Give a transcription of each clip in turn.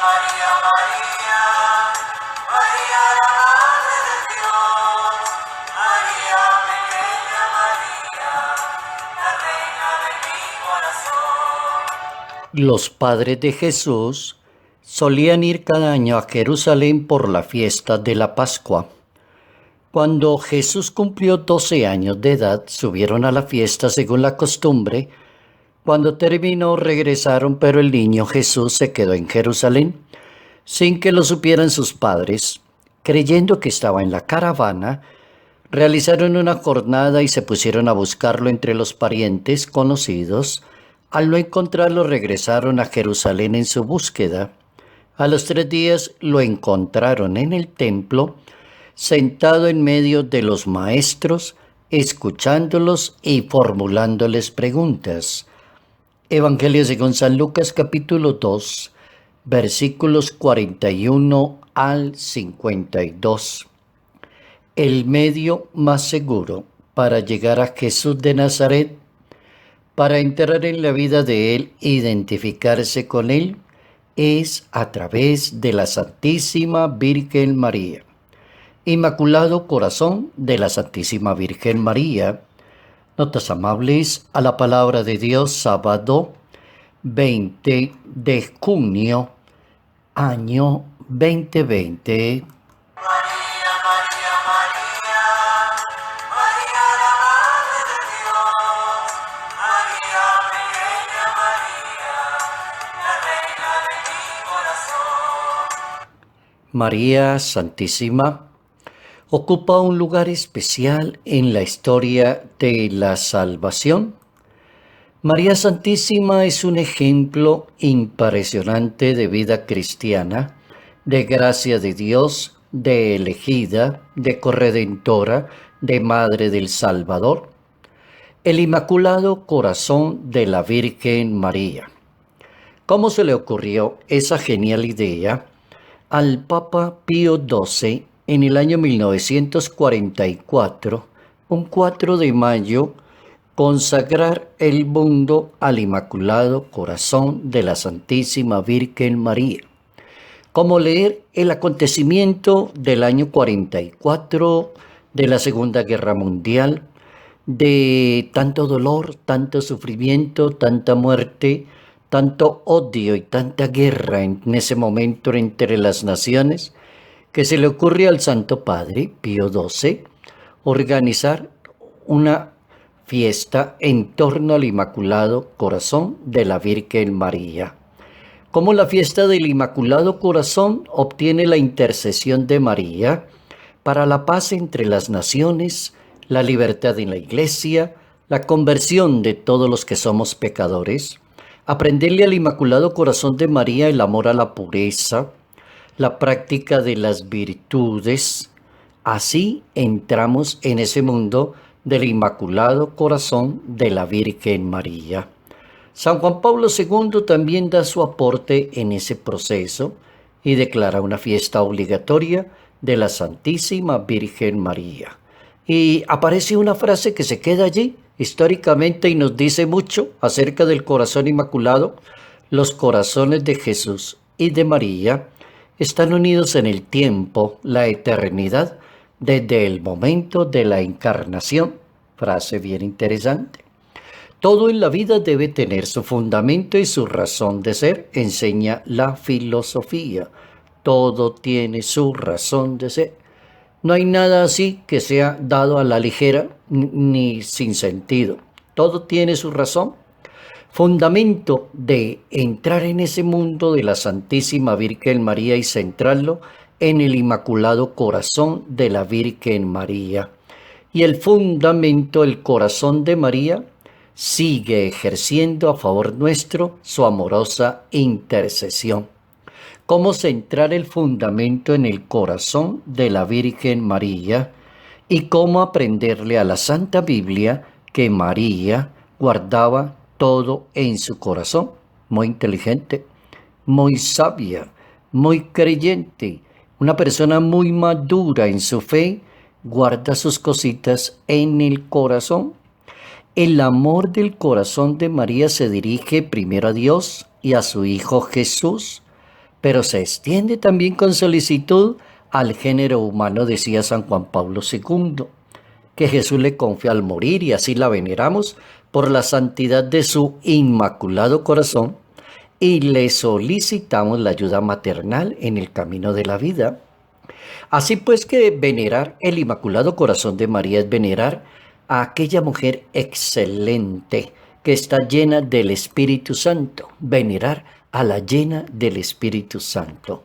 María, María, María la Madre de Dios, María, pequeña María, la reina de mi corazón. Los padres de Jesús solían ir cada año a Jerusalén por la fiesta de la Pascua. Cuando Jesús cumplió 12 años de edad, subieron a la fiesta según la costumbre. Cuando terminó, regresaron, pero el niño Jesús se quedó en Jerusalén, sin que lo supieran sus padres. Creyendo que estaba en la caravana, realizaron una jornada y se pusieron a buscarlo entre los parientes conocidos. Al no encontrarlo, regresaron a Jerusalén en su búsqueda. A los 3 días lo encontraron en el templo, sentado en medio de los maestros, escuchándolos y formulándoles preguntas. Evangelio según San Lucas capítulo 2, versículos 41 al 52. El medio más seguro para llegar a Jesús de Nazaret, para entrar en la vida de Él e identificarse con Él, es a través de la Santísima Virgen María. Inmaculado Corazón de la Santísima Virgen María. Notas amables a la palabra de Dios, sábado 20 de junio, año 2020. María, María, María, María la Madre de Dios, María, pequeña María, la reina de mi corazón. María Santísima ocupa un lugar especial en la historia de la salvación. María Santísima es un ejemplo impresionante de vida cristiana, de gracia de Dios, de elegida, de corredentora, de Madre del Salvador. El Inmaculado Corazón de la Virgen María. ¿Cómo se le ocurrió esa genial idea al Papa Pío XII en el año 1944, un 4 de mayo, consagrar el mundo al Inmaculado Corazón de la Santísima Virgen María? ¿Cómo leer el acontecimiento del año 44 de la Segunda Guerra Mundial, de tanto dolor, tanto sufrimiento, tanta muerte, tanto odio y tanta guerra en ese momento entre las naciones, que se le ocurre al Santo Padre Pío XII organizar una fiesta en torno al Inmaculado Corazón de la Virgen María? Cómo la fiesta del Inmaculado Corazón obtiene la intercesión de María para la paz entre las naciones, la libertad en la Iglesia, la conversión de todos los que somos pecadores. Aprenderle al Inmaculado Corazón de María el amor a la pureza, la práctica de las virtudes. Así entramos en ese mundo del Inmaculado Corazón de la Virgen María. San Juan Pablo II también da su aporte en ese proceso y declara una fiesta obligatoria de la Santísima Virgen María. Y aparece una frase que se queda allí históricamente y nos dice mucho acerca del corazón inmaculado. Los corazones de Jesús y de María están unidos en el tiempo, la eternidad, desde el momento de la encarnación. Frase bien interesante. Todo en la vida debe tener su fundamento y su razón de ser, enseña la filosofía. Todo tiene su razón de ser. No hay nada así que sea dado a la ligera ni sin sentido. Todo tiene su razón. Fundamento de entrar en ese mundo de la Santísima Virgen María y centrarlo en el Inmaculado Corazón de la Virgen María. Y el fundamento, el corazón de María, sigue ejerciendo a favor nuestro su amorosa intercesión. ¿Cómo centrar el fundamento en el corazón de la Virgen María? Y cómo aprenderle a la Santa Biblia que María guardaba todo en su corazón. Muy inteligente, muy sabia, muy creyente, una persona muy madura en su fe, guarda sus cositas en el corazón. El amor del corazón de María se dirige primero a Dios y a su Hijo Jesús, pero se extiende también con solicitud al género humano, decía San Juan Pablo II, que Jesús le confió al morir y así la veneramos por la santidad de su inmaculado corazón y le solicitamos la ayuda maternal en el camino de la vida. Así pues que venerar el Inmaculado Corazón de María es venerar a aquella mujer excelente que está llena del Espíritu Santo, venerar a la llena del Espíritu Santo,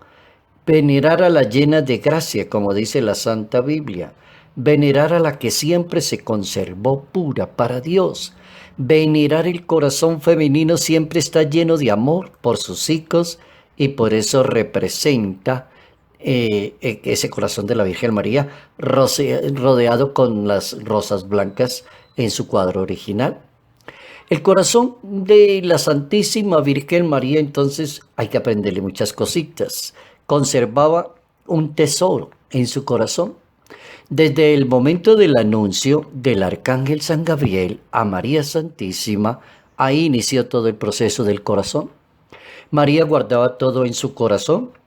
venerar a la llena de gracia, como dice la Santa Biblia, venerar a la que siempre se conservó pura para Dios, venerar el corazón femenino siempre está lleno de amor por sus hijos y por eso representa ese corazón de la Virgen María rodeado con las rosas blancas en su cuadro original. El corazón de la Santísima Virgen María, entonces, hay que aprenderle muchas cositas. Conservaba un tesoro en su corazón. Desde el momento del anuncio del Arcángel San Gabriel a María Santísima, ahí inició todo el proceso del corazón. María guardaba todo en su corazón.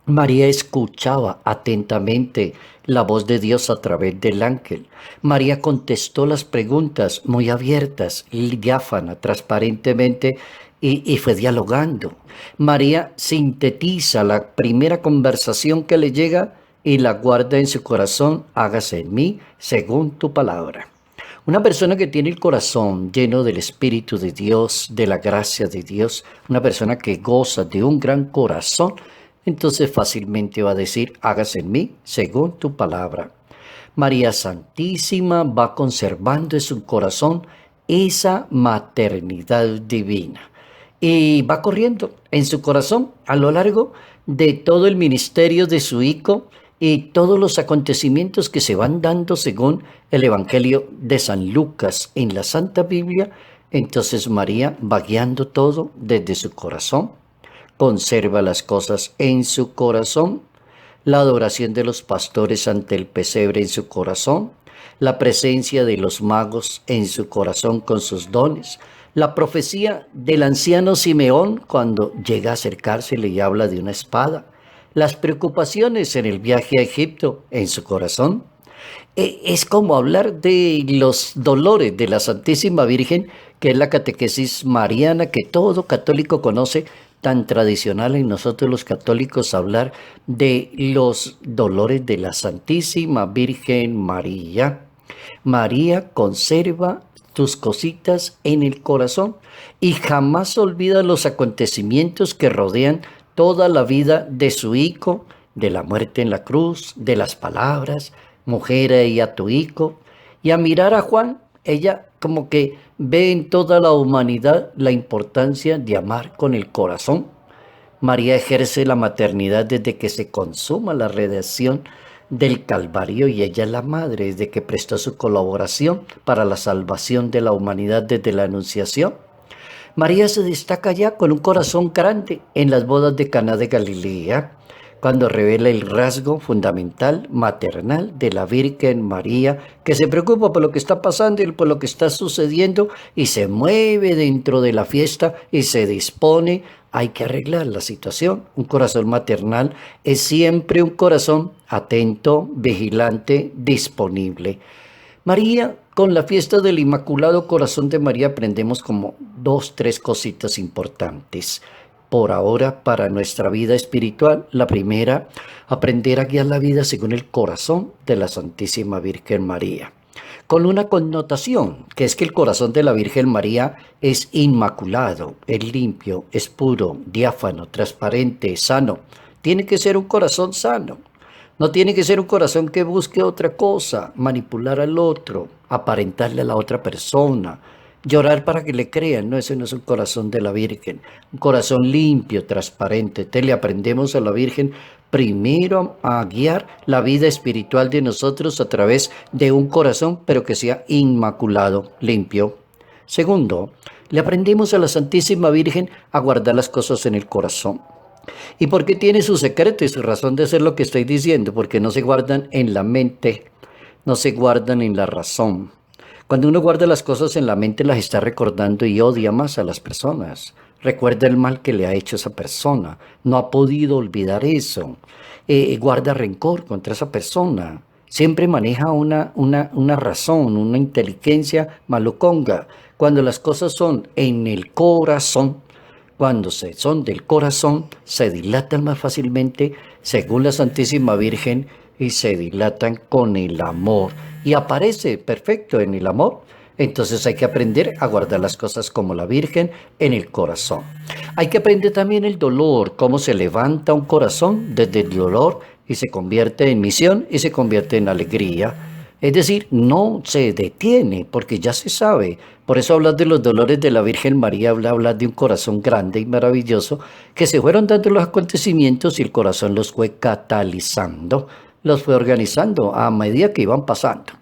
María escuchaba atentamente la voz de Dios a través del ángel. María contestó las preguntas muy abiertas, diáfana, transparentemente y fue dialogando. María sintetiza la primera conversación que le llega y la guarda en su corazón. Hágase en mí según tu palabra. Una persona que tiene el corazón lleno del Espíritu de Dios, de la gracia de Dios, una persona que goza de un gran corazón, entonces fácilmente va a decir, hágase en mí según tu palabra. María Santísima va conservando en su corazón esa maternidad divina y va corriendo en su corazón a lo largo de todo el ministerio de su Hijo y todos los acontecimientos que se van dando según el Evangelio de San Lucas en la Santa Biblia. Entonces María va guiando todo desde su corazón, conserva las cosas en su corazón, la adoración de los pastores ante el pesebre en su corazón, la presencia de los magos en su corazón con sus dones, la profecía del anciano Simeón cuando llega a acercársele y habla de una espada, las preocupaciones en el viaje a Egipto en su corazón. Es como hablar de los dolores de la Santísima Virgen, que es la catequesis mariana que todo católico conoce, tan tradicional en nosotros los católicos hablar de los dolores de la Santísima Virgen María. María conserva tus cositas en el corazón y jamás olvida los acontecimientos que rodean toda la vida de su Hijo, de la muerte en la cruz, de las palabras, mujer y a tu Hijo. Y a mirar a Juan, ella como que ve en toda la humanidad la importancia de amar con el corazón. María ejerce la maternidad desde que se consuma la redención del Calvario y ella es la madre desde que prestó su colaboración para la salvación de la humanidad desde la Anunciación. María se destaca ya con un corazón grande en las bodas de Caná de Galilea, cuando revela el rasgo fundamental maternal de la Virgen María, que se preocupa por lo que está pasando y por lo que está sucediendo y se mueve dentro de la fiesta y se dispone. Hay que arreglar la situación. Un corazón maternal es siempre un corazón atento, vigilante, disponible. María, con la fiesta del Inmaculado Corazón de María aprendemos como 2, 3 cositas importantes. Por ahora, para nuestra vida espiritual, la primera, aprender a guiar la vida según el corazón de la Santísima Virgen María. Con una connotación, que es que el corazón de la Virgen María es inmaculado, es limpio, es puro, diáfano, transparente, sano. Tiene que ser un corazón sano. No tiene que ser un corazón que busque otra cosa, manipular al otro, aparentarle a la otra persona, llorar para que le crean. No, ese no es un corazón de la Virgen. Un corazón limpio, transparente. Te le aprendemos a la Virgen primero a guiar la vida espiritual de nosotros a través de un corazón, pero que sea inmaculado, limpio. Segundo, le aprendemos a la Santísima Virgen a guardar las cosas en el corazón. ¿Y por qué tiene su secreto y su razón de ser lo que estoy diciendo? Porque no se guardan en la mente, no se guardan en la razón. Cuando uno guarda las cosas en la mente, las está recordando y odia más a las personas. recuerda el mal que le ha hecho esa persona, no ha podido olvidar eso, guarda rencor contra esa persona, siempre maneja una razón, una inteligencia maluconga. Cuando las cosas son en el corazón, cuando son del corazón, se dilatan más fácilmente, según la Santísima Virgen, y se dilatan con el amor. Y aparece perfecto en el amor. Entonces hay que aprender a guardar las cosas como la Virgen en el corazón. Hay que aprender también el dolor, cómo se levanta un corazón desde el dolor y se convierte en misión y se convierte en alegría. Es decir, no se detiene porque ya se sabe. Por eso hablar de los dolores de la Virgen María, hablar de un corazón grande y maravilloso que se fueron dando los acontecimientos y el corazón los fue catalizando, los fue organizando a medida que iban pasando.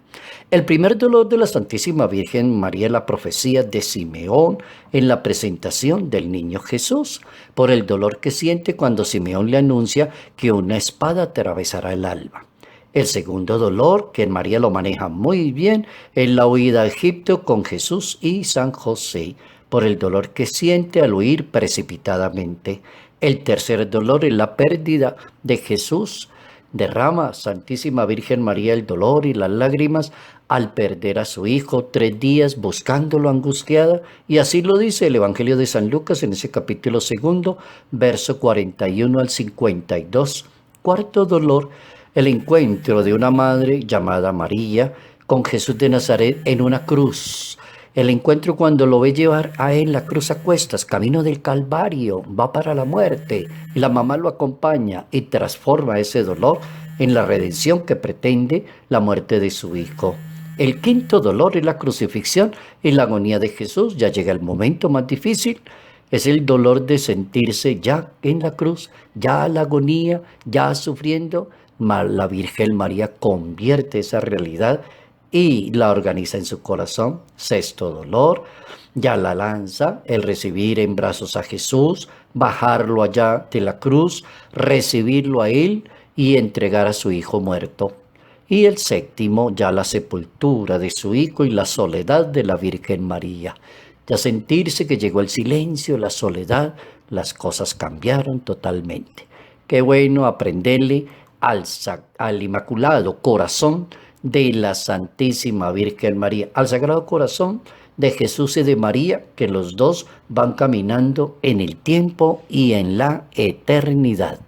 El primer dolor de la Santísima Virgen María es la profecía de Simeón en la presentación del niño Jesús, por el dolor que siente cuando Simeón le anuncia que una espada atravesará el alma. El segundo dolor, que María lo maneja muy bien, es la huida a Egipto con Jesús y San José, por el dolor que siente al huir precipitadamente. El tercer dolor es la pérdida de Jesús. Derrama Santísima Virgen María el dolor y las lágrimas al perder a su hijo 3 días buscándolo angustiada, y así lo dice el Evangelio de San Lucas en ese capítulo segundo, verso 41 al 52. Cuarto dolor, el encuentro de una madre llamada María con Jesús de Nazaret en una cruz. El encuentro cuando lo ve llevar a él la cruz a cuestas, camino del Calvario, va para la muerte, y la mamá lo acompaña y transforma ese dolor en la redención que pretende la muerte de su hijo. El quinto dolor es la crucifixión y la agonía de Jesús. Ya llega el momento más difícil, es el dolor de sentirse ya en la cruz, ya la agonía, ya sufriendo. La Virgen María convierte esa realidad y la organiza en su corazón. Sexto dolor, ya la lanza, el recibir en brazos a Jesús, bajarlo allá de la cruz, recibirlo a él y entregar a su hijo muerto. Y el séptimo, ya la sepultura de su hijo y la soledad de la Virgen María. Ya sentirse que llegó el silencio, la soledad, las cosas cambiaron totalmente. Qué bueno aprenderle al Inmaculado Corazón de la Santísima Virgen María, al Sagrado Corazón de Jesús y de María, que los dos van caminando en el tiempo y en la eternidad.